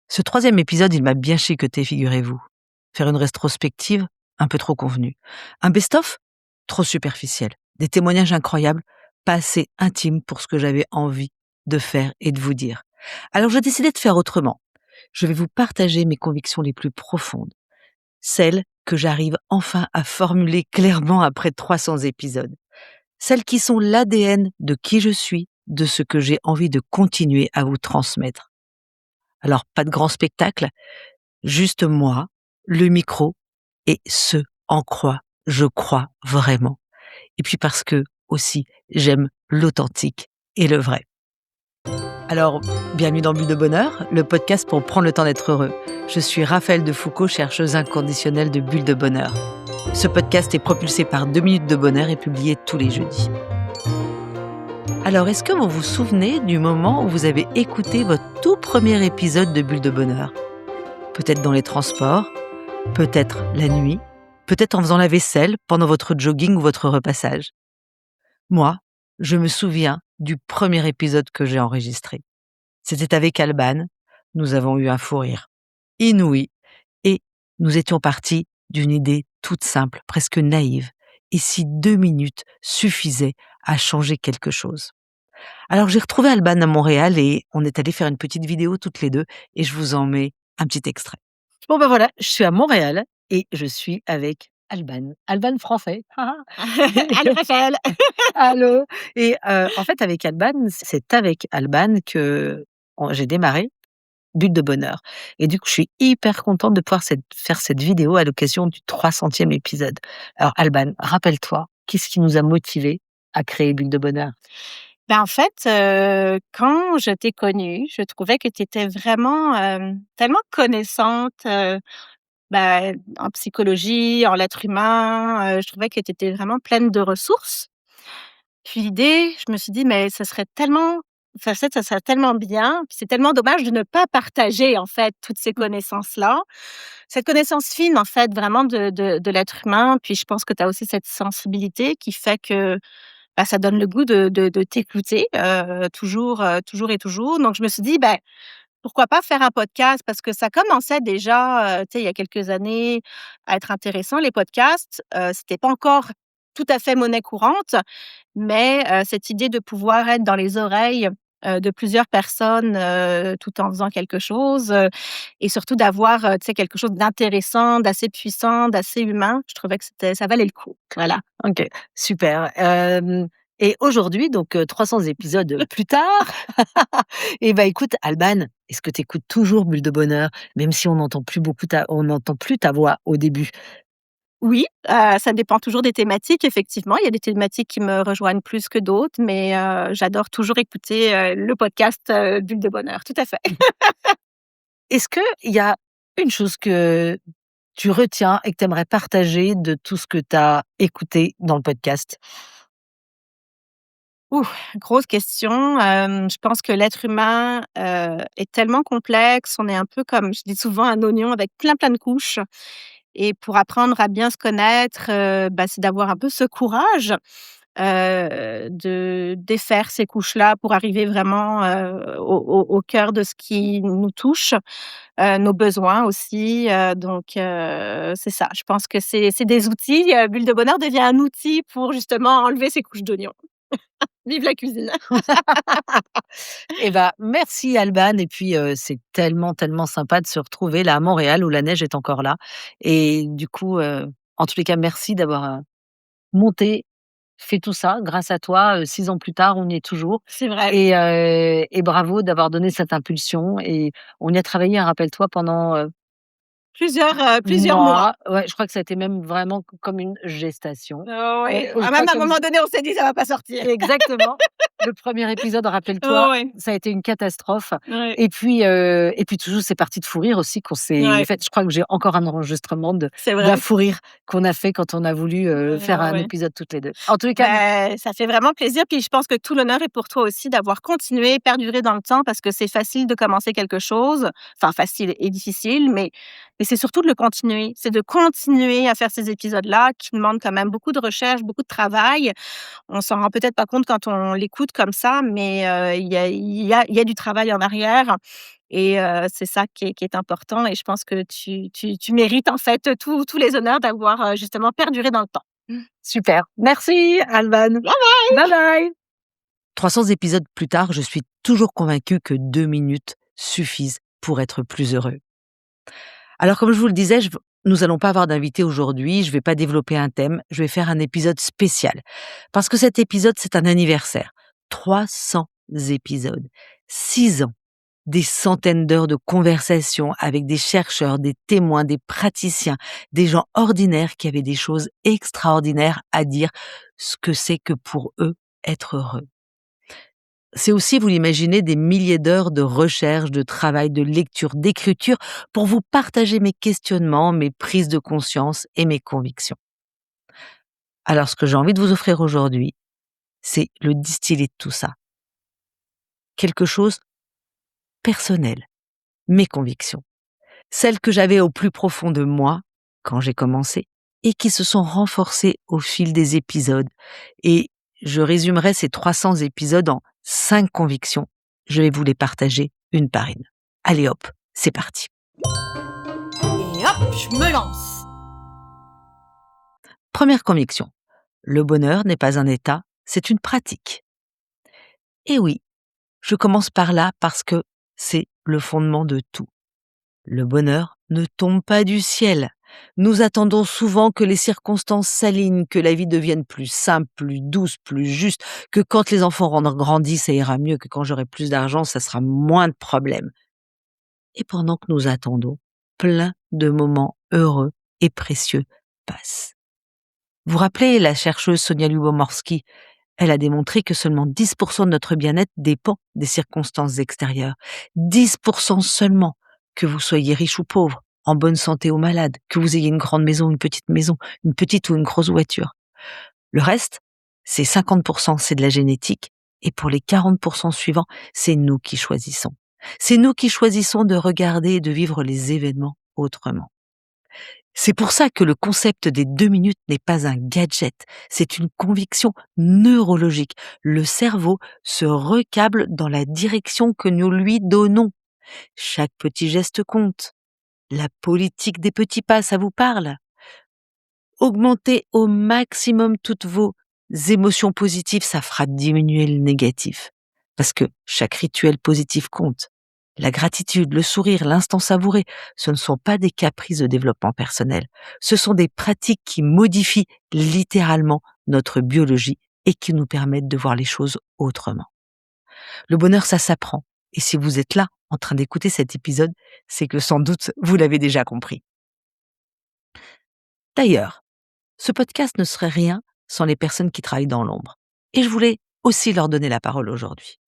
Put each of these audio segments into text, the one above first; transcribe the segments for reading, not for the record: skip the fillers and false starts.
Ce 3e épisode, il m'a bien chicoté, figurez-vous. Faire une rétrospective, un peu trop convenue. Un best-of, trop superficiel. Des témoignages incroyables, pas assez intimes pour ce que j'avais envie de faire et de vous dire. Alors j'ai décidé de faire autrement. Je vais vous partager mes convictions les plus profondes. Celles que j'arrive enfin à formuler clairement après 300 épisodes. Celles qui sont l'ADN de qui je suis, de ce que j'ai envie de continuer à vous transmettre. Alors, pas de grand spectacle, juste moi, le micro et ce en quoi je crois vraiment. Et puis parce que, aussi, j'aime l'authentique et le vrai. Alors, bienvenue dans Bulle de Bonheur, le podcast pour prendre le temps d'être heureux. Je suis Raphaël de Foucault, chercheuse inconditionnelle de Bulle de Bonheur. Ce podcast est propulsé par 2 minutes de bonheur et publié tous les jeudis. Alors, est-ce que vous vous souvenez du moment où vous avez écouté votre tout premier épisode de Bulle de Bonheur ? Peut-être dans les transports, peut-être la nuit, peut-être en faisant la vaisselle pendant votre jogging ou votre repassage. Moi, je me souviens du premier épisode que j'ai enregistré. C'était avec Alban, nous avons eu un fou rire inouï et nous étions partis d'une idée toute simple, presque naïve. Et si 2 minutes suffisaient à changer quelque chose. Alors j'ai retrouvé Alban à Montréal et on est allé faire une petite vidéo toutes les deux et je vous en mets un petit extrait. Bon ben voilà, je suis à Montréal et je suis avec Alban. Alban français. Allô Raphaël. Allô. Et en fait avec Alban, c'est avec Alban que j'ai démarré Bulle de Bonheur. Et du coup, je suis hyper contente de pouvoir faire cette vidéo à l'occasion du 300e épisode. Alors Alban, rappelle-toi, qu'est-ce qui nous a motivés à créer Bulle de Bonheur? En fait, quand je t'ai connue, je trouvais que tu étais vraiment, tellement connaissante, en psychologie, en l'être humain, je trouvais que tu étais vraiment pleine de ressources. Puis l'idée, je me suis dit: «Mais ça serait tellement ça serait tellement bien, puis c'est tellement dommage de ne pas partager, en fait, toutes ces connaissances-là». Cette connaissance fine, en fait, vraiment de l'être humain, puis je pense que tu as aussi cette sensibilité qui fait que ça donne le goût de t'écouter, toujours et toujours. Donc je me suis dit: pourquoi pas faire un podcast? Parce que ça commençait déjà, tu sais, il y a quelques années à être intéressant les podcasts. C'était pas encore tout à fait monnaie courante, mais cette idée de pouvoir être dans les oreilles, de plusieurs personnes, tout en faisant quelque chose, et surtout d'avoir, tu sais, quelque chose d'intéressant, d'assez puissant, d'assez humain, je trouvais que ça valait le coup. Voilà. OK, super. Et aujourd'hui, donc 300 épisodes plus tard, et écoute, Alban, est-ce que tu écoutes toujours Bulle de Bonheur, même si on n'entend plus ta voix au début? Oui, ça dépend toujours des thématiques, effectivement. Il y a des thématiques qui me rejoignent plus que d'autres, mais j'adore toujours écouter, le podcast, Bulle de Bonheur, tout à fait. Est-ce qu'il y a une chose que tu retiens et que tu aimerais partager de tout ce que tu as écouté dans le podcast? Ouh, grosse question. Je pense que l'être humain, est tellement complexe. On est un peu comme je dis souvent un oignon avec plein de couches et pour apprendre à bien se connaître, c'est d'avoir un peu ce courage, de défaire ces couches-là pour arriver vraiment, au cœur de ce qui nous touche, nos besoins aussi, c'est ça. Je pense que c'est des outils, Bulle de Bonheur devient un outil pour justement enlever ces couches d'oignons. Vive la cuisine! Merci Alban et puis, c'est tellement, tellement sympa de se retrouver là à Montréal où la neige est encore là et du coup, en tous les cas merci d'avoir, monté, fait tout ça grâce à toi, 6 ans plus tard, on y est toujours C'est vrai. et bravo d'avoir donné cette impulsion et on y a travaillé, hein, rappelle-toi pendant, Plusieurs mois. mois. Ouais, je crois que ça a été même vraiment comme une gestation. Oui, Je crois même à un comme moment donné, on s'est dit: «Ça va pas sortir». Exactement. Le premier épisode, rappelle-toi, Ouais, ça a été une catastrophe ouais, et puis toujours c'est parti de fou rire aussi qu'on s'est en ouais, fait, je crois que j'ai encore un enregistrement c'est d'un vrai. fou rire qu'on a fait quand on a voulu, faire un Ouais. épisode toutes les 2. En tous les cas, Ça fait vraiment plaisir, puis je pense que tout l'honneur est pour toi aussi d'avoir continué, perduré dans le temps parce que c'est facile de commencer quelque chose, enfin facile et difficile, mais c'est surtout de le continuer. C'est de continuer à faire ces épisodes-là qui demandent quand même beaucoup de recherche, beaucoup de travail. On s'en rend peut-être pas compte quand on l'écoute comme ça, mais il y a du travail en arrière et c'est ça qui est important et je pense que tu mérites en fait tous les honneurs d'avoir, justement perduré dans le temps. Super. Merci, Alban. Bye bye. Bye bye. 300 épisodes plus tard, je suis toujours convaincue que 2 minutes suffisent pour être plus heureux. Alors, comme je vous le disais, nous allons pas avoir d'invité aujourd'hui, je vais pas développer un thème, je vais faire un épisode spécial. Parce que cet épisode, c'est un anniversaire. 300 épisodes. 6 ans. Des centaines d'heures de conversations avec des chercheurs, des témoins, des praticiens, des gens ordinaires qui avaient des choses extraordinaires à dire, ce que c'est que pour eux être heureux. C'est aussi, vous l'imaginez, des milliers d'heures de recherche, de travail, de lecture, d'écriture pour vous partager mes questionnements, mes prises de conscience et mes convictions. Alors, ce que j'ai envie de vous offrir aujourd'hui, c'est le distillé de tout ça. Quelque chose personnel, mes convictions. Celles que j'avais au plus profond de moi quand j'ai commencé et qui se sont renforcées au fil des épisodes. Et je résumerai ces 300 épisodes en 5 convictions. Je vais vous les partager une par une. Allez hop, c'est parti. Et hop, je me lance. Première conviction. Le bonheur n'est pas un état, c'est une pratique. Et oui, je commence par là parce que c'est le fondement de tout. Le bonheur ne tombe pas du ciel. Nous attendons souvent que les circonstances s'alignent, que la vie devienne plus simple, plus douce, plus juste, que quand les enfants grandissent, ça ira mieux, que quand j'aurai plus d'argent, ça sera moins de problèmes. Et pendant que nous attendons, plein de moments heureux et précieux passent. Vous vous rappelez la chercheuse Sonia Lyubomirsky? Elle a démontré que seulement 10% de notre bien-être dépend des circonstances extérieures. 10% seulement, que vous soyez riche ou pauvre, en bonne santé ou malade, que vous ayez une grande maison, une petite ou une grosse voiture. Le reste, c'est 50%, c'est de la génétique, et pour les 40% suivants, c'est nous qui choisissons. C'est nous qui choisissons de regarder et de vivre les événements autrement. C'est pour ça que le concept des 2 minutes n'est pas un gadget, c'est une conviction neurologique. Le cerveau se recable dans la direction que nous lui donnons. Chaque petit geste compte. La politique des petits pas, ça vous parle? Augmentez au maximum toutes vos émotions positives, ça fera diminuer le négatif. Parce que chaque rituel positif compte. La gratitude, le sourire, l'instant savouré, ce ne sont pas des caprices de développement personnel. Ce sont des pratiques qui modifient littéralement notre biologie et qui nous permettent de voir les choses autrement. Le bonheur, ça s'apprend. Et si vous êtes là, en train d'écouter cet épisode, c'est que sans doute, vous l'avez déjà compris. D'ailleurs, ce podcast ne serait rien sans les personnes qui travaillent dans l'ombre. Et je voulais aussi leur donner la parole aujourd'hui.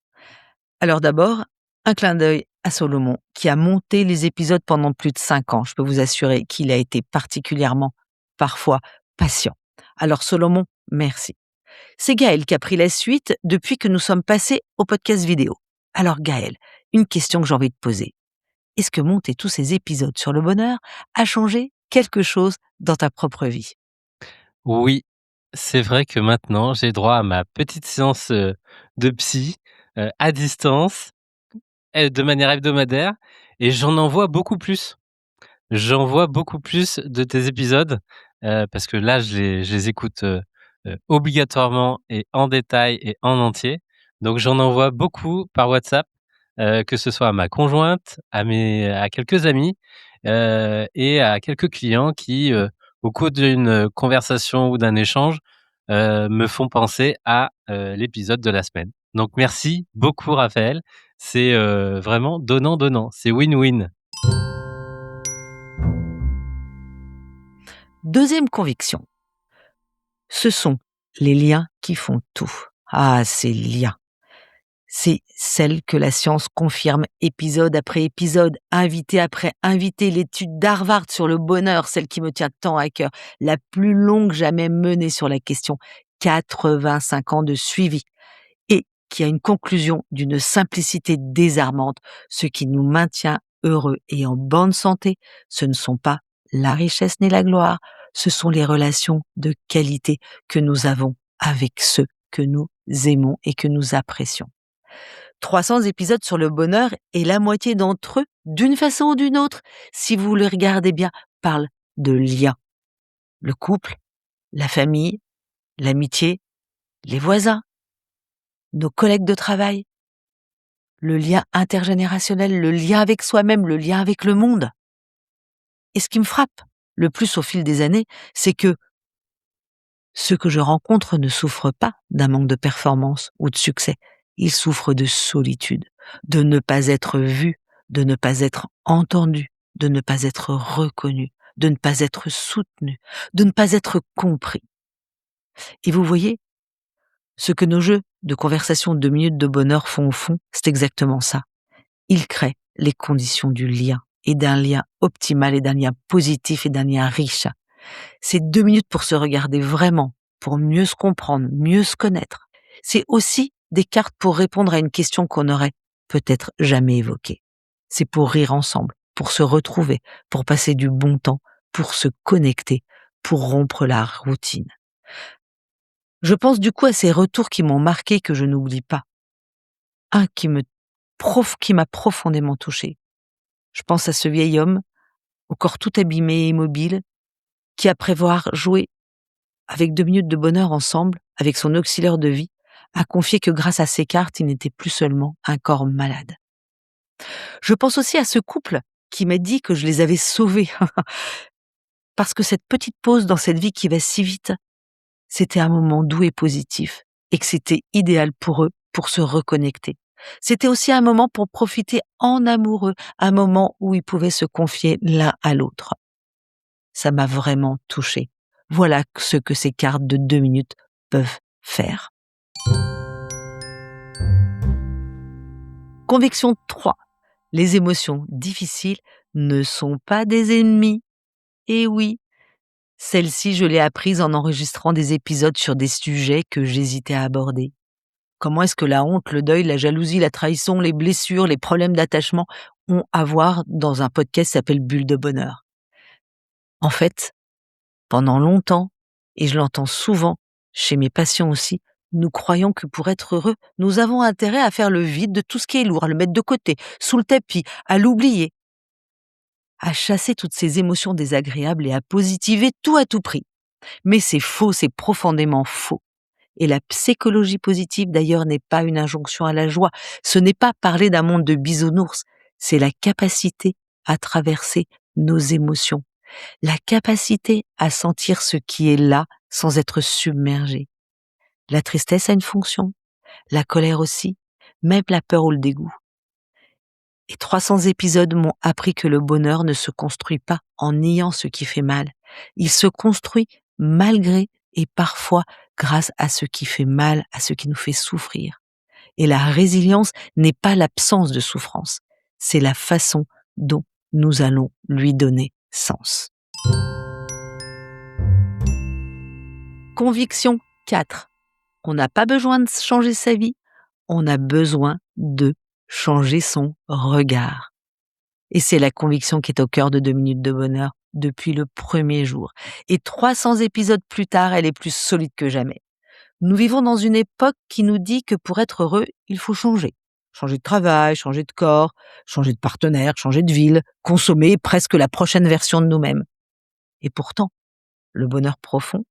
Alors d'abord, un clin d'œil à Solomon, qui a monté les épisodes pendant plus de 5 ans. Je peux vous assurer qu'il a été particulièrement, parfois, patient. Alors Solomon, merci. C'est Gaël qui a pris la suite depuis que nous sommes passés au podcast vidéo. Alors Gaël, une question que j'ai envie de poser. Est-ce que monter tous ces épisodes sur le bonheur a changé quelque chose dans ta propre vie? Oui, c'est vrai que maintenant, j'ai droit à ma petite séance, de psy, à distance, de manière hebdomadaire et j'en envoie beaucoup plus. J'en vois beaucoup plus de tes épisodes, parce que là, je les écoute, obligatoirement et en détail et en entier. Donc j'en envoie beaucoup par WhatsApp, que ce soit à ma conjointe, à quelques amis, et à quelques clients qui, au cours d'une conversation ou d'un échange, me font penser à, l'épisode de la semaine. Donc merci beaucoup Raphaël, c'est, vraiment donnant-donnant, c'est win-win. Deuxième conviction. Ce sont les liens qui font tout. Ah, ces liens. C'est celle que la science confirme épisode après épisode, invité après invité, l'étude d'Harvard sur le bonheur, celle qui me tient tant à cœur, la plus longue jamais menée sur la question, 85 ans de suivi, et qui a une conclusion d'une simplicité désarmante. Ce qui nous maintient heureux et en bonne santé, ce ne sont pas la richesse ni la gloire, ce sont les relations de qualité que nous avons avec ceux que nous aimons et que nous apprécions. 300 épisodes sur le bonheur et la moitié d'entre eux, d'une façon ou d'une autre, si vous le regardez bien, parlent de liens. Le couple, la famille, l'amitié, les voisins, nos collègues de travail, le lien intergénérationnel, le lien avec soi-même, le lien avec le monde. Et ce qui me frappe le plus au fil des années, c'est que ceux que je rencontre ne souffrent pas d'un manque de performance ou de succès. Ils souffrent de solitude, de ne pas être vus, de ne pas être entendus, de ne pas être reconnus, de ne pas être soutenus, de ne pas être compris. Et vous voyez, ce que nos jeux de conversation de 2 minutes de bonheur font au fond, c'est exactement ça. Ils créent les conditions du lien, et d'un lien optimal, et d'un lien positif, et d'un lien riche. C'est 2 minutes pour se regarder vraiment, pour mieux se comprendre, mieux se connaître. C'est aussi des cartes pour répondre à une question qu'on n'aurait peut-être jamais évoquée. C'est pour rire ensemble, pour se retrouver, pour passer du bon temps, pour se connecter, pour rompre la routine. Je pense du coup à ces retours qui m'ont marqué, que je n'oublie pas. Un qui m'a profondément touchée. Je pense à ce vieil homme, au corps tout abîmé et immobile, qui après avoir joué avec 2 minutes de bonheur ensemble, avec son auxiliaire de vie, a confié que grâce à ces cartes, il n'était plus seulement un corps malade. Je pense aussi à ce couple qui m'a dit que je les avais sauvés. Parce que cette petite pause dans cette vie qui va si vite, c'était un moment doux et positif, et que c'était idéal pour eux pour se reconnecter. C'était aussi un moment pour profiter en amoureux, un moment où ils pouvaient se confier l'un à l'autre. Ça m'a vraiment touchée. Voilà ce que ces cartes de 2 minutes peuvent faire. Conviction 3. Les émotions difficiles ne sont pas des ennemis. Et oui, celle-ci, je l'ai apprise en enregistrant des épisodes sur des sujets que j'hésitais à aborder. Comment est-ce que la honte, le deuil, la jalousie, la trahison, les blessures, les problèmes d'attachement ont à voir dans un podcast qui s'appelle Bulle de bonheur? En fait, pendant longtemps, et je l'entends souvent chez mes patients aussi, nous croyons que pour être heureux, nous avons intérêt à faire le vide de tout ce qui est lourd, à le mettre de côté, sous le tapis, à l'oublier, à chasser toutes ces émotions désagréables et à positiver tout à tout prix. Mais c'est faux, c'est profondément faux. Et la psychologie positive, d'ailleurs, n'est pas une injonction à la joie. Ce n'est pas parler d'un monde de bisounours. C'est la capacité à traverser nos émotions. La capacité à sentir ce qui est là sans être submergé. La tristesse a une fonction, la colère aussi, même la peur ou le dégoût. Et 300 épisodes m'ont appris que le bonheur ne se construit pas en niant ce qui fait mal. Il se construit malgré et parfois grâce à ce qui fait mal, à ce qui nous fait souffrir. Et la résilience n'est pas l'absence de souffrance, c'est la façon dont nous allons lui donner sens. Conviction 4. On n'a pas besoin de changer sa vie, on a besoin de changer son regard. Et c'est la conviction qui est au cœur de 2 minutes de bonheur depuis le premier jour. Et 300 épisodes plus tard, elle est plus solide que jamais. Nous vivons dans une époque qui nous dit que pour être heureux, il faut changer. Changer de travail, changer de corps, changer de partenaire, changer de ville, consommer presque la prochaine version de nous-mêmes. Et pourtant, le bonheur profond,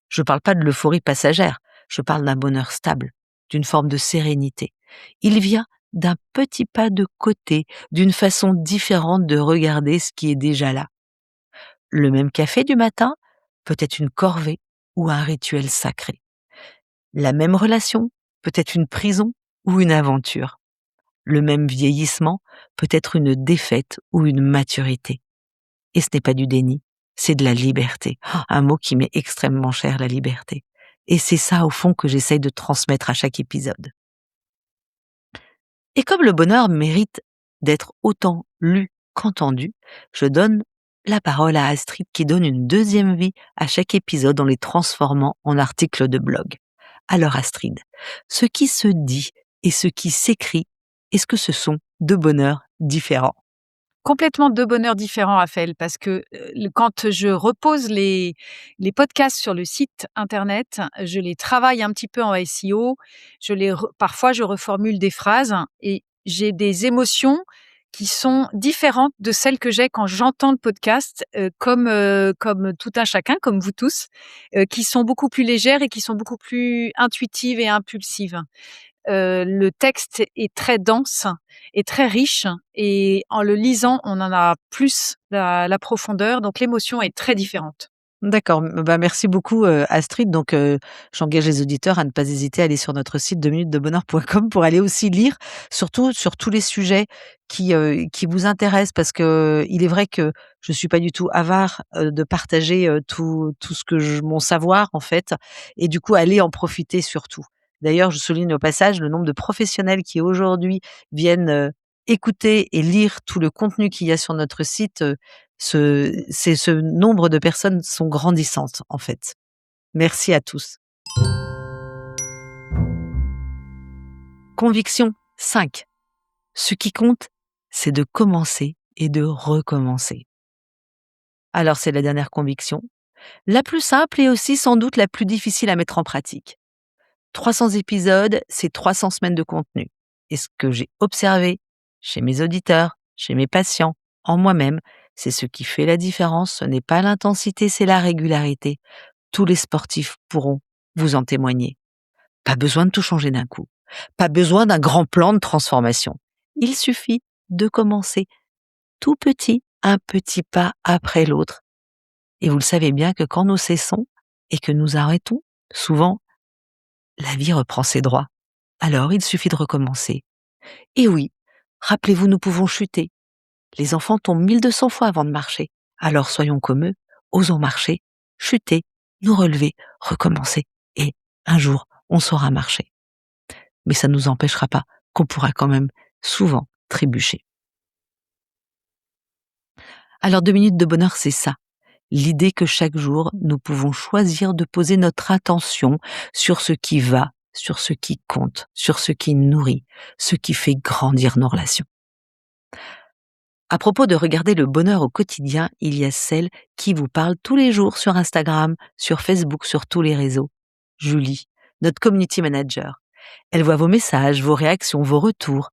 je ne parle pas de l'euphorie passagère, je parle d'un bonheur stable, d'une forme de sérénité. Il vient d'un petit pas de côté, d'une façon différente de regarder ce qui est déjà là. Le même café du matin peut être une corvée ou un rituel sacré. La même relation peut être une prison ou une aventure. Le même vieillissement peut être une défaite ou une maturité. Et ce n'est pas du déni, c'est de la liberté. Un mot qui m'est extrêmement cher, la liberté. Et c'est ça, au fond, que j'essaye de transmettre à chaque épisode. Et comme le bonheur mérite d'être autant lu qu'entendu, je donne la parole à Astrid qui donne une deuxième vie à chaque épisode en les transformant en articles de blog. Alors Astrid, ce qui se dit et ce qui s'écrit, est-ce que ce sont deux bonheurs différents ? complètement 2 bonheurs différents, Raphaël, parce que, quand je repose les podcasts sur le site internet, je les travaille un petit peu en SEO, parfois je reformule des phrases et j'ai des émotions qui sont différentes de celles que j'ai quand j'entends le podcast, comme tout un chacun, comme vous tous, qui sont beaucoup plus légères et qui sont beaucoup plus intuitives et impulsives. Le texte est très dense et très riche et en le lisant, on en a plus la profondeur, donc l'émotion est très différente. D'accord, bah, merci beaucoup, Astrid. Donc, j'engage les auditeurs à ne pas hésiter à aller sur notre site 2minutesdebonheur.com pour aller aussi lire, surtout sur tous les sujets qui vous intéressent. Parce que il est vrai que je suis pas du tout avare, de partager, tout ce que mon savoir, en fait, et du coup, aller en profiter surtout. D'ailleurs, je souligne au passage le nombre de professionnels qui aujourd'hui viennent, écouter et lire tout le contenu qu'il y a sur notre site. Ce nombre de personnes sont grandissantes, en fait. Merci à tous. Conviction 5. Ce qui compte, c'est de commencer et de recommencer. Alors, c'est la dernière conviction, la plus simple et aussi sans doute la plus difficile à mettre en pratique. 300 épisodes, c'est 300 semaines de contenu. Et ce que j'ai observé chez mes auditeurs, chez mes patients, en moi-même, c'est ce qui fait la différence. Ce n'est pas l'intensité, c'est la régularité. Tous les sportifs pourront vous en témoigner. Pas besoin de tout changer d'un coup. Pas besoin d'un grand plan de transformation. Il suffit de commencer tout petit, un petit pas après l'autre. Et vous le savez bien que quand nous cessons et que nous arrêtons, souvent, la vie reprend ses droits. Alors, il suffit de recommencer. Et oui, rappelez-vous, nous pouvons chuter. Les enfants tombent 1200 fois avant de marcher. Alors soyons comme eux, osons marcher, chuter, nous relever, recommencer. Et un jour, on saura marcher. Mais ça ne nous empêchera pas qu'on pourra quand même souvent trébucher. Alors 2 minutes de bonheur, c'est ça. L'idée que chaque jour, nous pouvons choisir de poser notre attention sur ce qui va, sur ce qui compte, sur ce qui nourrit, ce qui fait grandir nos relations. À propos de regarder le bonheur au quotidien, il y a celle qui vous parle tous les jours sur Instagram, sur Facebook, sur tous les réseaux. Julie, notre community manager. Elle voit vos messages, vos réactions, vos retours.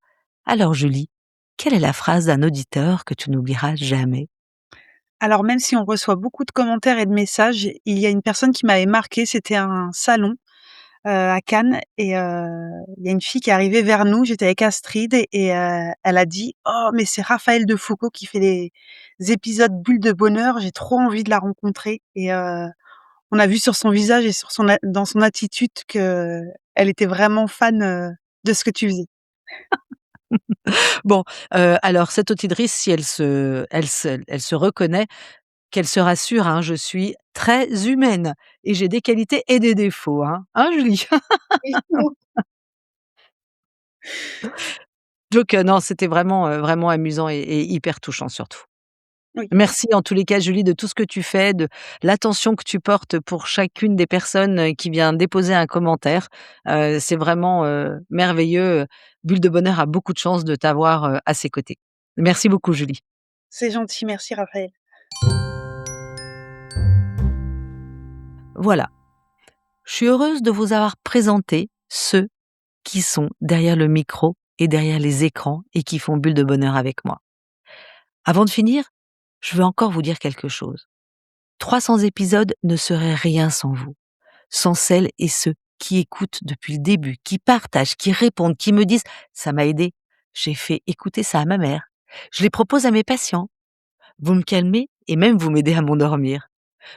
Alors Julie, quelle est la phrase d'un auditeur que tu n'oublieras jamais? Alors même si on reçoit beaucoup de commentaires et de messages, il y a une personne qui m'avait marquée, c'était un salon, à Cannes et il y a une fille qui est arrivée vers nous, j'étais avec Astrid et elle a dit: «Oh mais c'est Raphaël de Foucault qui fait les épisodes Bulles de bonheur, j'ai trop envie de la rencontrer» et on a vu sur son visage et sur dans son attitude qu'elle était vraiment fan, de ce que tu faisais. Bon, alors cette auditrice, si elle se reconnaît, qu'elle se rassure, hein, je suis très humaine et j'ai des qualités et des défauts, hein. Hein, Julie? Donc non, c'était vraiment, vraiment amusant et hyper touchant surtout. Oui. Merci en tous les cas, Julie, de tout ce que tu fais, de l'attention que tu portes pour chacune des personnes, qui vient déposer un commentaire. C'est vraiment, merveilleux. Bulle de bonheur a beaucoup de chance de t'avoir, à ses côtés. Merci beaucoup, Julie. C'est gentil, merci Raphaël. Voilà, je suis heureuse de vous avoir présenté ceux qui sont derrière le micro et derrière les écrans et qui font bulle de bonheur avec moi. Avant de finir, je veux encore vous dire quelque chose. 300 épisodes ne seraient rien sans vous, sans celles et ceux qui écoutent depuis le début, qui partagent, qui répondent, qui me disent « ça m'a aidé, j'ai fait écouter ça à ma mère, je les propose à mes patients, vous me calmez et même vous m'aidez à m'endormir.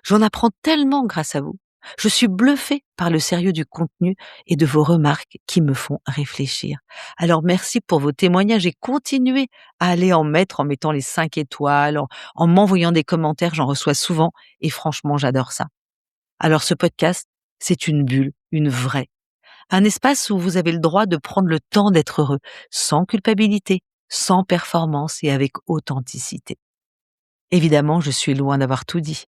J'en apprends tellement grâce à vous. Je suis bluffée par le sérieux du contenu et de vos remarques qui me font réfléchir. Alors merci pour vos témoignages et continuez à aller en mettre en mettant les 5 étoiles, en m'envoyant des commentaires, j'en reçois souvent et franchement j'adore ça. Alors ce podcast, c'est une bulle, une vraie. Un espace où vous avez le droit de prendre le temps d'être heureux, sans culpabilité, sans performance et avec authenticité. Évidemment, je suis loin d'avoir tout dit.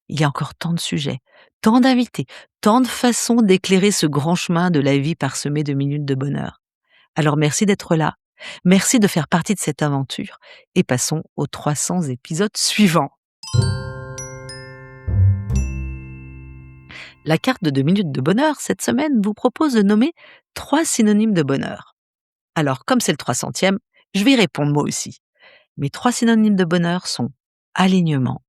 Il y a encore tant de sujets, tant d'invités, tant de façons d'éclairer ce grand chemin de la vie parsemé de minutes de bonheur. Alors merci d'être là, Merci de faire partie de cette aventure et passons aux 300 épisodes suivants. La carte de 2 minutes de bonheur cette semaine vous propose de nommer 3 synonymes de bonheur. Alors, comme c'est le 300e, je vais y répondre moi aussi. Mes 3 synonymes de bonheur sont alignement,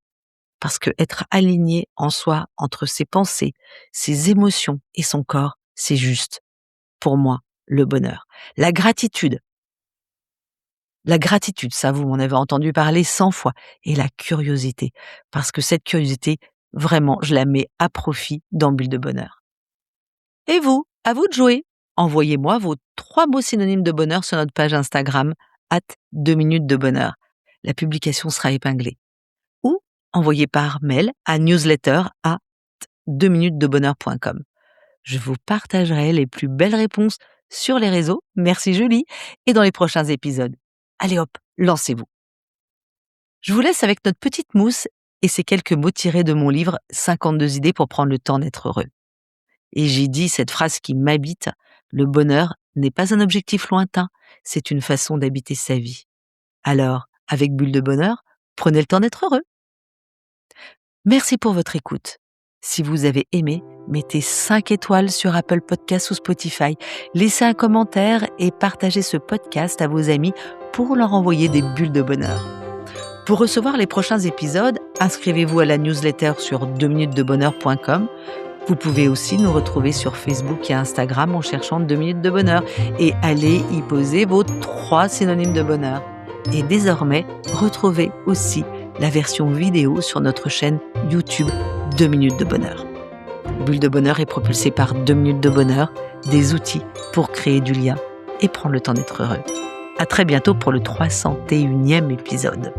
parce que être aligné en soi entre ses pensées, ses émotions et son corps, c'est juste, pour moi, le bonheur. La gratitude, ça vous m'en avez entendu parler 100 fois, et la curiosité, parce que cette curiosité, vraiment, je la mets à profit dans Bulle de bonheur. Et vous, à vous de jouer. Envoyez-moi vos 3 mots synonymes de bonheur sur notre page Instagram, @2minutesdebonheur. La publication sera épinglée. Ou envoyez par mail à newsletter@2minutesdebonheur.com. Je vous partagerai les plus belles réponses sur les réseaux, merci Julie, et dans les prochains épisodes. Allez hop, lancez-vous. Je vous laisse avec notre petite mousse et ces quelques mots tirés de mon livre 52 idées pour prendre le temps d'être heureux. Et j'y dis cette phrase qui m'habite, le bonheur n'est pas un objectif lointain, c'est une façon d'habiter sa vie. Alors, avec Bulle de bonheur, prenez le temps d'être heureux. Merci pour votre écoute. Si vous avez aimé, mettez 5 étoiles sur Apple Podcasts ou Spotify, laissez un commentaire et partagez ce podcast à vos amis pour leur envoyer des bulles de bonheur. Pour recevoir les prochains épisodes, inscrivez-vous à la newsletter sur 2minutesdebonheur.com. Vous pouvez aussi nous retrouver sur Facebook et Instagram en cherchant 2 minutes de bonheur et allez y poser vos 3 synonymes de bonheur. Et désormais, retrouvez aussi la version vidéo sur notre chaîne YouTube 2 minutes de bonheur. Bulle de bonheur est propulsée par 2 minutes de bonheur, des outils pour créer du lien et prendre le temps d'être heureux. À très bientôt pour le 301e épisode.